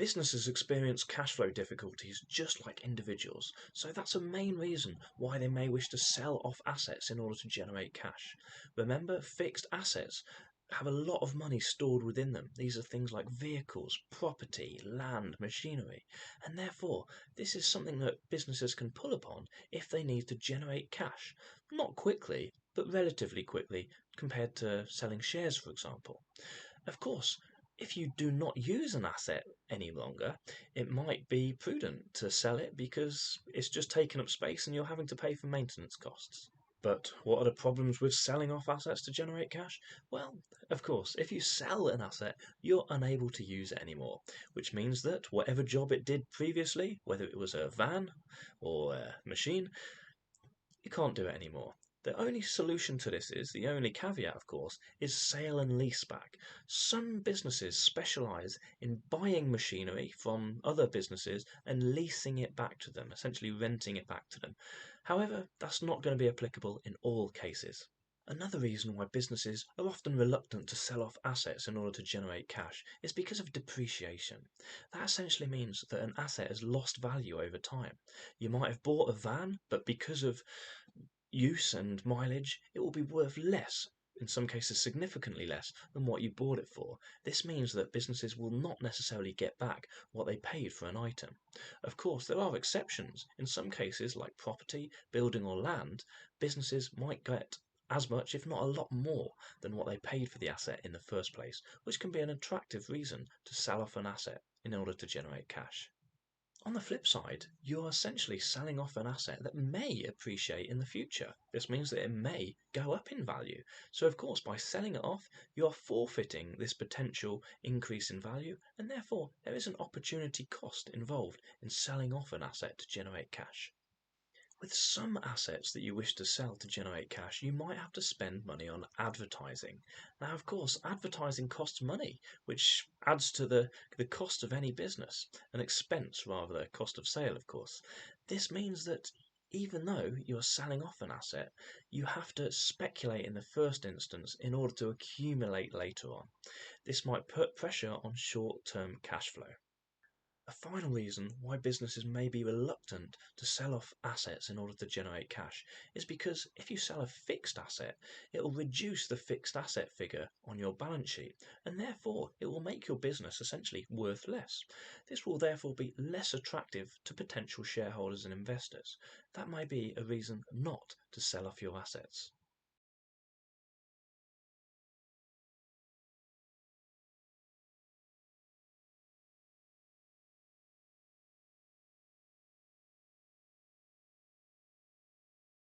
Businesses experience cash flow difficulties just like individuals, so that's a main reason why they may wish to sell off assets in order to generate cash. Remember, fixed assets have a lot of money stored within them. These are things like vehicles, property, land, machinery, and therefore this is something that businesses can pull upon if they need to generate cash. Not quickly, but relatively quickly compared to selling shares, for example. Of course, if you do not use an asset any longer, it might be prudent to sell it because it's just taking up space and you're having to pay for maintenance costs. But what are the problems with selling off assets to generate cash? Well, of course, if you sell an asset, you're unable to use it anymore, which means that whatever job it did previously, whether it was a van or a machine, you can't do it anymore. The only solution to this is, the only caveat, of course, is sale and lease back. Some businesses specialize in buying machinery from other businesses and leasing it back to them, essentially renting it back to them. However, that's not going to be applicable in all cases. Another reason why businesses are often reluctant to sell off assets in order to generate cash is because of depreciation. That essentially means that an asset has lost value over time. You might have bought a van, but because of use and mileage, it will be worth less, in some cases significantly less, than what you bought it for. This means that businesses will not necessarily get back what they paid for an item. Of course, there are exceptions. In some cases, like property, building, or land, businesses might get as much, if not a lot more, than what they paid for the asset in the first place, which can be an attractive reason to sell off an asset in order to generate cash. On the flip side, you're essentially selling off an asset that may appreciate in the future. This means that it may go up in value. So, of course, by selling it off, you are forfeiting this potential increase in value, and therefore there is an opportunity cost involved in selling off an asset to generate cash. With some assets that you wish to sell to generate cash, you might have to spend money on advertising. Now, of course, advertising costs money, which adds to the cost of any business, an expense rather than a cost of sale, of course. This means that even though you're selling off an asset, you have to speculate in the first instance in order to accumulate later on. This might put pressure on short-term cash flow. A final reason why businesses may be reluctant to sell off assets in order to generate cash is because if you sell a fixed asset, it will reduce the fixed asset figure on your balance sheet, and therefore it will make your business essentially worth less. This will therefore be less attractive to potential shareholders and investors. That may be a reason not to sell off your assets.